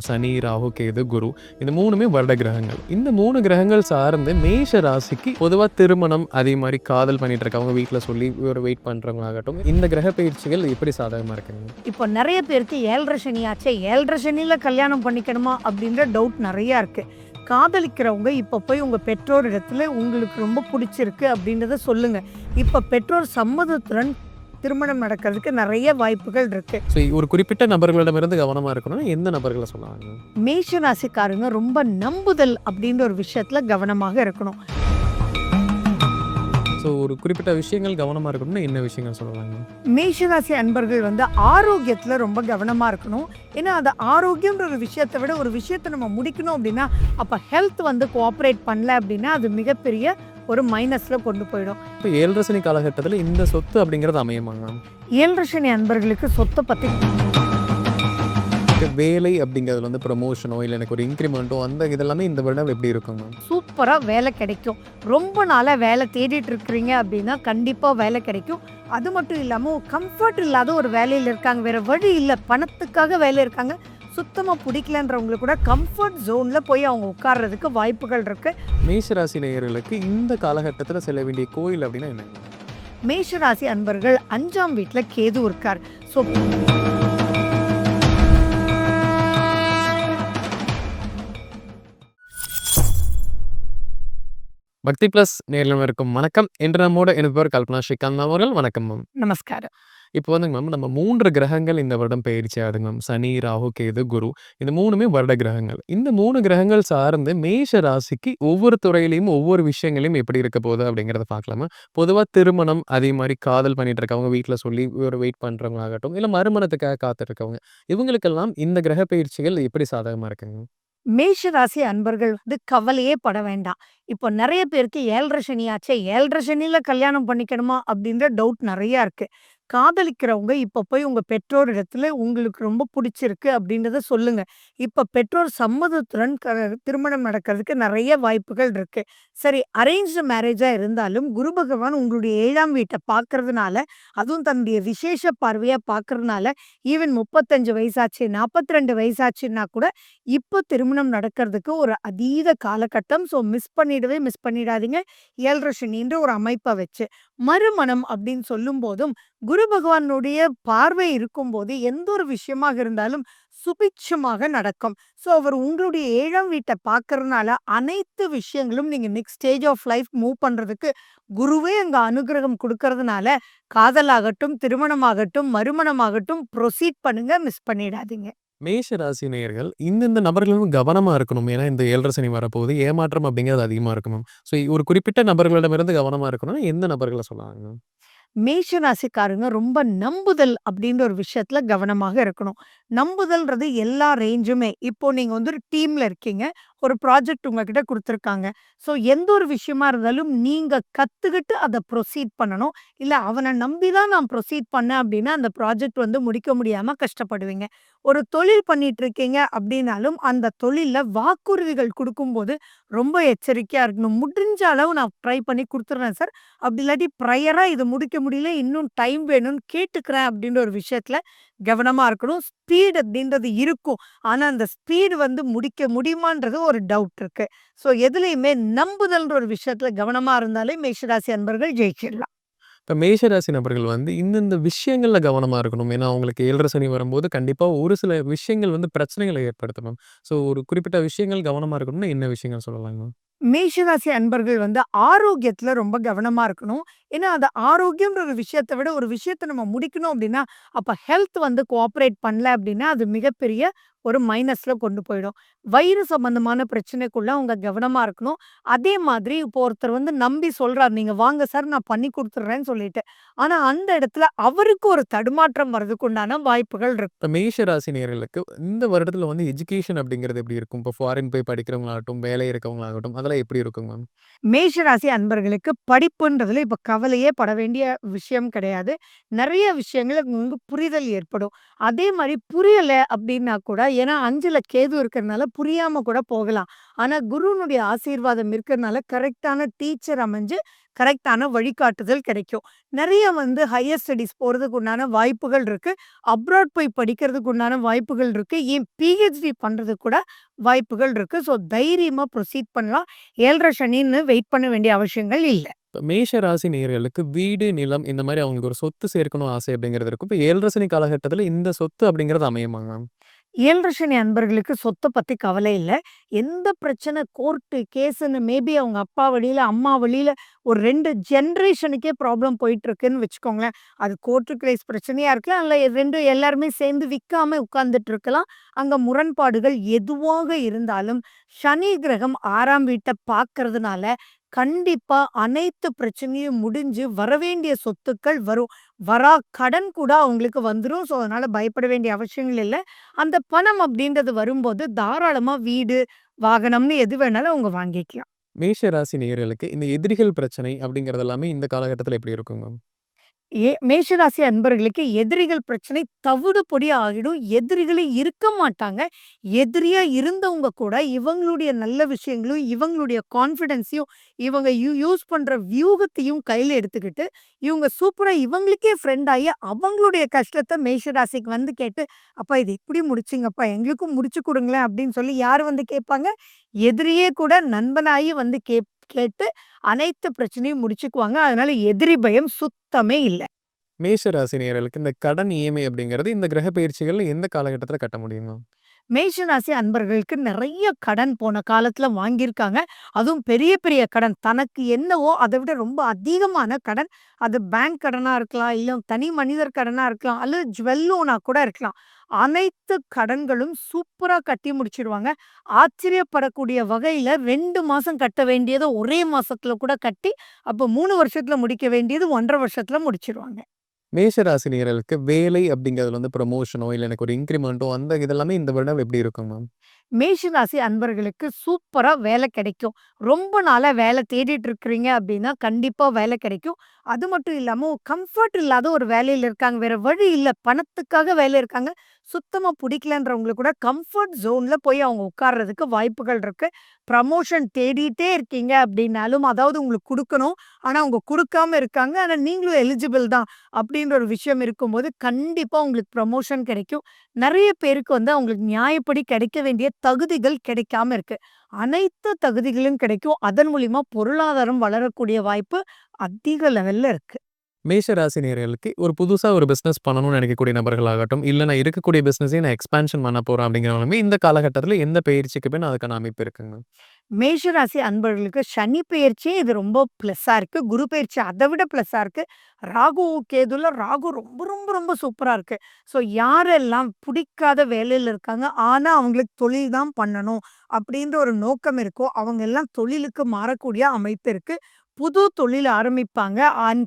சனி, ராகு, கேது, குரு. இந்த 3மே வருட கிரகங்கள். இந்த 3 கிரகங்கள் சார்ந்து மேஷ ராசிக்கு பொதுவா திருமணம், அதே மாரி காதல் பண்ணிட்டு இருக்கவங்க வீட்ல சொல்லி ஒரு வெயிட் பண்றவங்களாகட்டும், இந்த கிரக பயிற்சிகள் எப்படி சாதகமா இருக்குங்க? இப்போ நிறைய பேருக்கு 7.5 சனி ஆச்சே, 7.5 சனியில கல்யாணம் பண்ணிக்கணுமா அப்படின்ற டவுட் நிறையா இருக்கு. காதலிக்கிறவங்க இப்போ போய் உங்க பெற்றோர் இடத்துல உங்களுக்கு ரொம்ப பிடிச்சிருக்கு அப்படின்றத சொல்லுங்க. இப்போ பெற்றோர் சம்மதத்துடன் திருமணம் நடக்கிறதுக்கு நிறைய வாய்ப்புகள் இருக்கு. ஸோ ஒரு குறிப்பிட்ட நபர்களிடமிருந்து கவனமா இருக்கணும்னா, எந்த நபர்கள சொல்லலாங்க? மேஷ ராசிக்காரங்க ரொம்ப நம்புதல் அப்படின்ற ஒரு விஷயத்துல கவனமாக இருக்கணும். ஸோ ஒரு குறிப்பிட்ட விஷயங்கள் கவனமா இருக்கணும்னா, என்ன விஷயங்கள் சொல்லலாங்க? மேஷராசி அன்பர்கள் வந்து ஆரோக்கியத்துல ரொம்ப கவனமா இருக்கணும். ஏன்னா அந்த ஆரோக்கியம்ன்ற ஒரு விஷயத்தை விட ஒரு விஷயத்தை நம்ம முடிக்கணும் அப்படின்னா, அப்ப ஹெல்த் வந்து கோஆப்ரேட் பண்ணல அப்படின்னா அது மிகப்பெரிய ஒரு மைனஸ்ல கொண்டு போயிடும். இப்போ 7 சனி காலகட்டத்தில இந்த சொத்து அப்படிங்கிறது அமையுமாங்க? 7.5 சனி அன்பர்களுக்கு சொத்தை பத்தி வேலை அப்படிங்கிறதுல வந்து ப்ரமோஷனோ, இல்ல எனக்கு ஒரு இன்கிரிமெண்ட்டோ அந்த இதெல்லாமே இந்த வருடம் எப்படி இருக்குங்க? சூப்பரா வேலை கிடைக்கும். ரொம்ப நாளா வேலை தேடிட்டு இருக்கிறீங்க அப்படின்னா கண்டிப்பா வேலை கிடைக்கும். அது மட்டும் இல்லாம கம்ஃபர்ட் இல்லாத ஒரு வேலையில இருக்காங்க, வேற வழி இல்லை, பணத்துக்காக வேலை இருக்காங்க, சுத்தமா பிடிக்கலன்றவங்களுக்கு கூட கம்ஃபர்ட் ஜோன்ல போய் அவங்க உட்கார்றதுக்கு வாய்ப்புகள் இருக்கு. மேஷராசி நேயர்களுக்கு இந்த காலகட்டத்தில் செல்ல வேண்டிய கோயில் அப்படின்னா என்னங்க? மேஷராசி அன்பர்கள் 5ஆம் வீட்டுல கேது இருக்கார். ஸோ பக்தி பிளஸ் நேயர்களுக்கும் வணக்கம். இன்று நம்மோட இருப்பவர் கல்பனா ஸ்ரீகாந்த் அவர்கள். வணக்கம் மேம். நமஸ்காரம். இப்போ வந்துங்க மேம், நம்ம 3 கிரகங்கள் இந்த வருடம் பயிற்சி ஆகுதுங்க மேம். சனி, ராகு, கேது, குரு. இந்த 3மே வருட கிரகங்கள். இந்த 3 கிரகங்கள் சார்ந்து மேஷ ராசிக்கு ஒவ்வொரு துறையிலயும் ஒவ்வொரு விஷயங்களையும் எப்படி இருக்க போகுது அப்படிங்கிறத பார்க்கலாமா? பொதுவா திருமணம், அதே மாரி காதல் பண்ணிட்டு இருக்கவங்க வீட்ல சொல்லி ஒரு வெயிட் பண்றவங்களாகட்டும், இல்ல மறுமணத்துக்காக காத்துட்டு இருக்கவங்க, இவங்களுக்கெல்லாம் இந்த கிரக பயிற்சிகள் எப்படி சாதகமா இருக்குங்க? மேஷராசி அன்பர்கள் வந்து கவலையே பட வேண்டாம். இப்போ நிறைய பேருக்கு 7.5 சனி ஆச்சே, 7.5 சனியில கல்யாணம் பண்ணிக்கணுமா அப்படின்ற டவுட் நிறையா இருக்கு. காதலிக்கிறவங்க இப்போ போய் உங்க பெற்றோர் இடத்துல உங்களுக்கு ரொம்ப பிடிச்சிருக்கு அப்படின்றத சொல்லுங்க. இப்போ பெற்றோர் சம்மதத்துடன் திருமணம் நடக்கிறதுக்கு நிறைய வாய்ப்புகள் இருக்கு. சரி, அரேஞ்ச்டு மேரேஜா இருந்தாலும் குரு பகவான் உங்களுடைய 7ஆம் வீட்டை பார்க்கறதுனால, அதுவும் தன்னுடைய விசேஷ பார்வையா பார்க்கறதுனால, ஈவன் 35 வயசாச்சு, 42 வயசாச்சுன்னா கூட இப்போ திருமணம் நடக்கிறதுக்கு ஒரு அதீத காலகட்டம். ஸோ மிஸ் பண்ணிடாதீங்க. 7.5 சனின்ற ஒரு அமைப்பை வச்சு மறுமணம் அப்படின்னு சொல்லும் போதும் குரு பகவானுடைய பார்வை இருக்கும்போது எந்த ஒரு விஷயமாக இருந்தாலும் சுபிட்சமாக நடக்கும். ஸோ அவர் உங்களுடைய 7ஆம் வீட்டை பார்க்கறதுனால அனைத்து விஷயங்களும் நீங்க next stage of life move பண்றதுக்கு குருவே அங்க அனுகிரகம் கொடுக்கறதுனால, காதலாகட்டும், திருமணமாகட்டும், மறுமணமாகட்டும் ப்ரொசீட் பண்ணுங்க. மிஸ் பண்ணிடாதீங்க. மேஷ ராசி நேயர்கள் இந்தந்த நபர்களும் கவனமா இருக்கணும். ஏன்னா, இந்த 7 சனி வரப்போகுது. ஏமாற்றம் அப்படிங்கிறது அதிகமா இருக்கும் மேம். ஸோ ஒரு குறிப்பிட்ட நபர்களிடமிருந்து கவனமா இருக்கணும்னா, எந்த நபர்கள சொல்லலாங்க? மேஷ ராசிக்காரங்க ரொம்ப நம்புதல் அப்படின்ற ஒரு விஷயத்துல கவனமாக இருக்கணும். நம்புதல்ன்றது எல்லா ரேஞ்சுமே. இப்போ நீங்க வந்து ஒரு டீம்ல இருக்கீங்க. ஒரு ப்ராஜெக்ட் உங்ககிட்ட குடுத்துருக்காங்க. ஸோ எந்த ஒரு விஷயமா இருந்தாலும் நீங்க கத்துக்கிட்டு அத ப்ரொசீட் பண்ணணும். இல்ல அவன நம்பி தான் நான் ப்ரொசீட் பண்ணேன் அப்படின்னா, அந்த ப்ராஜெக்ட் வந்து முடிக்க முடியாம கஷ்டப்படுவீங்க. ஒரு தொழில் பண்ணிட்டு இருக்கீங்க அப்படின்னாலும், அந்த தொழில்ல வாக்குறுதிகள் குடுக்கும்போது ரொம்ப எச்சரிக்கையா இருக்கணும். முடிஞ்ச அளவு நான் ட்ரை பண்ணி குடுத்துடுறேன் சார். அப்படி இல்லாட்டி ப்ரையரா இது முடிக்க முடியல, இன்னும் டைம் வேணும்னு கேட்டுக்கிறேன் அப்படின்ற ஒரு விஷயத்துல கவனமா இருக்கணும். ஸ்பீட் அப்படின்றது இருக்கும். ஆனா அந்த ஸ்பீடு வந்து முடிக்க முடியுமான்றது ஒரு டவுட் இருக்கு. ஸோ எதுலயுமே நம்புதல்ன்ற ஒரு விஷயத்துல கவனமா இருந்தாலே மேஷராசி அன்பர்கள் ஜெயிச்சிடலாம். இப்ப மேஷ ராசி நபர்கள் வந்து இந்தந்த விஷயங்கள்ல கவனமா இருக்கணும். ஏன்னா, அவங்களுக்கு 7 சனி வரும்போது கண்டிப்பா ஒரு சில விஷயங்கள் வந்து பிரச்சனைகள ஏற்படுத்தும் மேம். ஸோ ஒரு குறிப்பிட்ட விஷயங்கள் கவனமா இருக்கணும்னா, என்ன விஷயங்கள் சொல்லலாங்க? மேஷராசி அன்பர்கள் வந்து ஆரோக்கியத்துல ரொம்ப கவனமா இருக்கணும். ஏன்னா அந்த ஆரோக்கியம்ன்ற ஒரு விஷயத்தை விட ஒரு விஷயத்தை நம்ம முடிக்கணும் அப்படின்னா, அப்ப ஹெல்த் வந்து கோஆப்ரேட் பண்ணல அப்படின்னா அது மிகப்பெரிய ஒரு மைனஸ்ல கொண்டு போயிடும். வயிறு சம்பந்தமான பிரச்சனைக்குள்ள அவங்க கவனமா இருக்கணும். அதே மாதிரி இப்போ ஒருத்தர் வந்து நம்பி சொல்றாரு, நீங்க வாங்க சார் நான் பண்ணி கொடுத்துட்றேன்னு சொல்லிட்டு. ஆனா அந்த இடத்துல அவருக்கு ஒரு தடுமாற்றம் வர்றதுக்கு உண்டான வாய்ப்புகள் இருக்கு. இப்ப மேஷ ராசி நேயர்களுக்கு இந்த வருடத்துல வந்து எஜுகேஷன் அப்படிங்கிறது எப்படி இருக்கும்? இப்போ ஃபாரின் போய் படிக்கிறவங்களாகட்டும், வேலை இருக்கவங்களாகட்டும், அதெல்லாம் எப்படி இருக்குங்க மேம்? மேஷராசி அன்பர்களுக்கு படிப்புன்றதுல இப்ப கவலையே பட வேண்டிய விஷயம் கிடையாது. நிறைய விஷயங்கள் வந்து புரிதல் ஏற்படும். அதே மாரி புரியல அப்டின்னா கூட ஏன்னா 5ல கேது இருக்கிறனால புரியாம கூட போகலாம். ஆனா குருவினுடைய ஆசீர்வாதம் இருக்கிறனால கரெக்ட்டான டீச்சர் அமைஞ்சு கரெக்ட்டான வழிகாட்டுதல் கிடைக்கும். நெறைய வந்து ஹையர் ஸ்டடீஸ் போறதுக்கு உண்டான வாய்ப்புகள் இருக்கு. அப்ராட் போய் படிக்கிறதுக்கு உண்டான வாய்ப்புகள் இருக்கு. ஏன் பிஹெச்டி பண்றதுக்கு கூட வாய்ப்புகள் இருக்கு. ஸோ தைரியமா ப்ரொசீட் பண்ணலாம். 7:30 சனின்னு வெயிட் பண்ண வேண்டிய அவசியங்கள் இல்ல. இப்ப மேஷ ராசி நேயர்களுக்கு வீடு, நிலம் இந்த மாரி அவங்களுக்கு ஒரு சொத்து சேர்க்கணும் ஆசை அப்படிங்கிறது இருக்கும். இப்ப 7 சனி காலகட்டத்தில இந்த சொத்து அப்படிங்கிறது அமையுமாங்க? 7:30 சனி அன்பர்களுக்கு சொத்த பத்தி கவலை இல்ல. எந்த பிரச்சனை கோர்ட்டு, கேஸ்ன்னு மேபி அவங்க அப்பா வழியில, அம்மா வழியில ஒரு 2 ஜெனரேஷனுக்கே ப்ராப்ளம் போயிட்டுருக்குன்னு வச்சுக்கோங்களேன். அது கோர்ட்டு கேஸ் பிரச்சனையா இருக்கலாம். இல்ல 2 எல்லாருமே சேர்ந்து விக்காம உட்கார்ந்துட்டு இருக்கலாம். அங்க முரண்பாடுகள் எதுவாக இருந்தாலும், சனி கிரகம் 6ஆம் வீட்ட பார்க்கறதுனால, கண்டிப்பா அனைத்து பிரச்சனையும் முடிஞ்சு வரவேண்டிய சொத்துக்கள் வரும். வரா கடன் கூட அவங்களுக்கு வந்துரும். ஸோ, அதனால பயப்பட வேண்டிய அவசியங்கள் இல்ல. அந்த பணம் அப்படின்றது வரும்போது தாராளமா வீடு, வாகனம்னு எது வேணாலும் அவங்க வாங்கிக்கலாம். மேஷ ராசி நேயர்களுக்கு இந்த எதிரிகள் பிரச்சனை அப்படிங்கிறது எல்லாமே இந்த காலகட்டத்தில எப்படி இருக்குங்க? மேஷராசி அன்பர்களுக்கு எதிரிகள் பிரச்சனை தவிடு பொடியா ஆகிடும். எதிரிகளே இருக்க மாட்டாங்க. எதிரியா இருந்தவங்க கூட இவங்களுடைய நல்ல விஷயங்களும், இவங்களுடைய கான்ஃபிடன்ஸையும், இவங்க யூஸ் பண்ற வியூகத்தையும் கையில எடுத்துக்கிட்டு, இவங்க சூப்பரா இவங்களுக்கே ஃப்ரெண்ட் ஆயி, அவங்களுடைய கஷ்டத்த மேஷராசிக்கு வந்து கேட்டு, "அப்பா இது இப்படி முடிச்சீங்கப்பா, எங்களுக்கும் முடிச்சு குடுங்களேன்" அப்படின்னு சொல்லி யார் வந்து கேட்பாங்க? எதிரியே கூட நண்பனாயி வந்து கேட்டு அனைத்து பிரச்சனையும் முடிச்சுக்குவாங்க. அதனால எதிரி பயம் சுத்தமே இல்ல. மேஷ ராசி நேயர்களுக்கு இந்த கடன் இஎம்ஐ அப்படிங்கிறது இந்த கிரக பயிற்சிகள்ல எந்த காலகட்டத்தில கட்ட முடியுங்க? மேஷராசி அன்பர்களுக்கு நெறைய கடன் போன காலத்துல வாங்கியிருக்காங்க. அதுவும் பெரிய பெரிய கடன். தனக்கு என்னவோ அத விட ரொம்ப அதிகமான கடன். அது பேங்க் கடனா இருக்கலாம், இல்ல தனி மனிதர் கடனா இருக்கலாம், அல்லது ஜுவல் லோனா கூட இருக்கலாம். அனைத்து கடன்களும் சூப்பரா கட்டி முடிச்சுருவாங்க. ஆச்சரியப்படக்கூடிய வகையில 2 மாசம் கட்ட வேண்டியத ஒரே மாசத்துல கூட கட்டி, அப்ப 3 வருஷத்துல முடிக்க வேண்டியது 1 1/2 வருஷத்துல முடிச்சுருவாங்க. மேஷ ராசி நேயர்களுக்கு வேலை அப்படிங்கிறதுல வந்து ப்ரமோஷனோ, இல்ல எனக்கு ஒரு இன்கிரிமென்ட்டோ அந்த இதெல்லாமே இந்த வருடம் எப்படி இருக்குங்க? மேஷராசி அன்பர்களுக்கு சூப்பரா வேலை கிடைக்கும். ரொம்ப நாளா வேலை தேடிட்டு இருக்கிறீங்க அப்படின்னா, கண்டிப்பா வேலை கிடைக்கும். அது மட்டும் இல்லாம கம்ஃபர்ட் இல்லாத ஒரு வேலையில இருக்காங்க. வேற வழி இல்ல. பணத்துக்காக வேலை இருக்காங்க. சுத்தமா புடிக்கலன்றவங்களுக்கு கூட கம்ஃபர்ட் ஜோன்ல போய் அவங்க உட்கார்றதுக்கு வாய்ப்புகள் இருக்கு. ப்ரமோஷன் தேடிட்டே இருக்கீங்க அப்படின்னாலும், அதாவது உங்களுக்கு குடுக்கணும். ஆனா அவங்க குடுக்காம இருக்காங்க. ஆனா நீங்களும் எலிஜிபிள் தான் அப்படின்ற ஒரு விஷயம் இருக்கும்போது, கண்டிப்பா உங்களுக்கு ப்ரமோஷன் கிடைக்கும். நெறைய பேருக்கு வந்து அவங்களுக்கு நியாயப்படி கிடைக்க வேண்டிய தகுதிகள் கிடைக்காம இருக்கு. அனைத்து தகுதிகளும் கிடைக்கும். அதன் மூலியமா பொருளாதாரம் வளரக்கூடிய வாய்ப்பு அதிக லெவல்ல இருக்கு. மேஷ ராசி நேயர்களுக்கு ஒரு புதுசா ஒரு பிசினஸ் பண்ணணும்னு நினைக்கக்கூடிய நபர்களாகட்டும், இல்ல நான் இருக்கக்கூடிய பிசினஸே நான் எக்ஸ்பான்ஷன் பண்ண போறேன் அப்படிங்கிறவங்களுமே இந்த காலகட்டத்தில எந்த பயிற்சிக்கு பின் அதுக்கான அமைப்பு இருக்குங்க? மேஷராசி அன்பர்களுக்கு சனி பெயர்ச்சியே இது ரொம்ப ப்ளஸ்ஸா இருக்கு. குரு பெயர்ச்சி அத விட ப்ளஸ்ஸா இருக்கு. ராகு, கேதுல ராகு ரொம்ப ரொம்ப ரொம்ப சூப்பரா இருக்கு. ஸோ யாரெல்லாம் புடிக்காத வேலையில இருக்காங்க, ஆனா அவங்களுக்கு தொழில் தான் பண்ணணும் அப்படின்ற ஒரு நோக்கம் இருக்கோ, அவங்க எல்லாம் தொழிலுக்கு மாறக்கூடிய அமைப்பு இருக்கு. புது தொழில் ஆரம்பிப்பாங்க.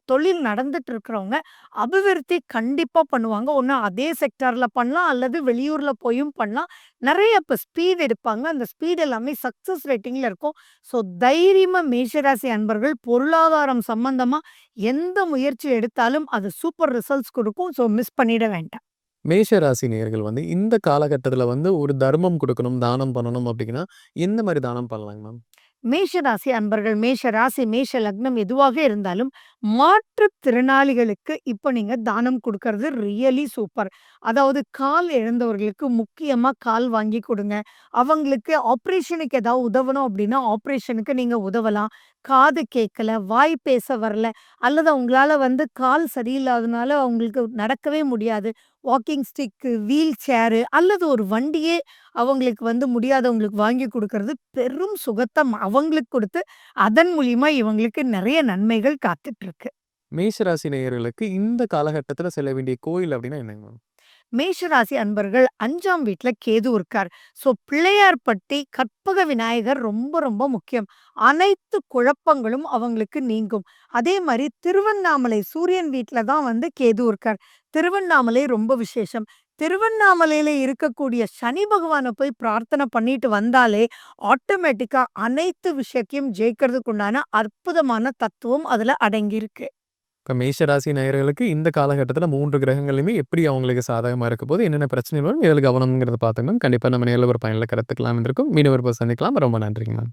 தொழில் நடந்துட்டு இருக்கிறவங்க அபிவிருத்தி கண்டிப்பா பண்ணுவாங்க. ஒண்ணு அதே செக்டார்ல பண்ணலாம், அல்லது வெளியூர்ல போயும் பண்ணலாம். நெறைய இப்ப ஸ்பீட் எடுப்பாங்க. அந்த ஸ்பீட் எல்லாமே சக்சஸ் ரேட்டிங்ல இருக்கும். ஸோ தைரியமா மேஷராசி அன்பர்கள் பொருளாதாரம் சம்பந்தமா எந்த முயற்சி எடுத்தாலும் அது சூப்பர் ரிசல்ட்ஸ் குடுக்கும். ஸோ மிஸ் பண்ணிட வேண்டாம். மேஷ ராசி நேயர்கள் வந்து இந்த காலகட்டத்தில வந்து ஒரு தர்மம் குடுக்கணும், தானம் பண்ணணும் அப்படின்னா, எந்த மாரி தானம் பண்ணலாங்க மேம்? மேஷ ராசி அன்பர்கள், மேஷ ராசி, மேஷ லக்னம் எதுவாக இருந்தாலும், மாற்றுத்திறனாளிகளுக்கு இப்ப நீங்க தானம் குடுக்கறது ரியலி சூப்பர். அதாவது கால் இழந்தவர்களுக்கு முக்கியமா கால் வாங்கி குடுங்க. அவங்களுக்கு ஆப்பரேஷனுக்கு ஏதாவது உதவணும் அப்படின்னா, ஆப்பரேஷனுக்கு நீங்க உதவலாம். காது கேட்கல, வாய் பேச வரல, அல்லது அவங்களால வந்து கால் சரியில்லாதனால அவங்களுக்கு நடக்கவே முடியாது. வாக்கிங் ஸ்டிக்கு, வீல் சேரு அல்லது ஒரு வண்டியே அவங்களுக்கு வந்து முடியாதவங்களுக்கு வாங்கி குடுக்கறது பெரும் சுகத்த அவங்களுக்கு குடுத்து, அதன் மூலியமா இவங்களுக்கு நெறைய நன்மைகள் காத்துட்டு இருக்கு. மேஷ ராசி நேயர்களுக்கு இந்த காலகட்டத்தில செல்ல வேண்டிய கோயில் அப்படின்னா என்னங்க மேம்? மேஷராசி அன்பர்கள் 5ஆம் வீட்ல கேது இருக்கார். ஸோ பிள்ளையார்பட்டி கற்பக விநாயகர் ரொம்ப ரொம்ப முக்கியம். அனைத்து குழப்பங்களும் அவங்களுக்கு நீங்கும். அதே மாரி திருவண்ணாமலை சூரியன் வீட்ல தான் வந்து கேது இருக்கார். திருவண்ணாமலை ரொம்ப விசேஷம். திருவண்ணாமலையில இருக்கக்கூடிய சனி பகவான போய் பிரார்த்தனை பண்ணிட்டு வந்தாலே, ஆட்டோமேட்டிக்கா அனைத்து விஷயத்தையும் ஜெயிக்கிறதுக்கு உண்டான அற்புதமான தத்துவம் அதுல அடங்கியிருக்கு. இப்ப மேஷ ராசி நேயர்களுக்கு இந்த காலகட்டத்தில 3 கிரகங்களுமே எப்படி அவங்களுக்கு சாதகமா இருக்கப்போது, என்னென்ன பிரச்சனைகள் வரும், எதில கவனம்ங்கிறத பார்த்தோம்னா, கண்டிப்பா நம்ம நேர்ல ஒரு பயனுள்ள கருத்துக்களாம் இருந்திருக்கும். மீண்டும் ஒரு சந்திக்கலாம். ரொம்ப நன்றிங்க மேம்.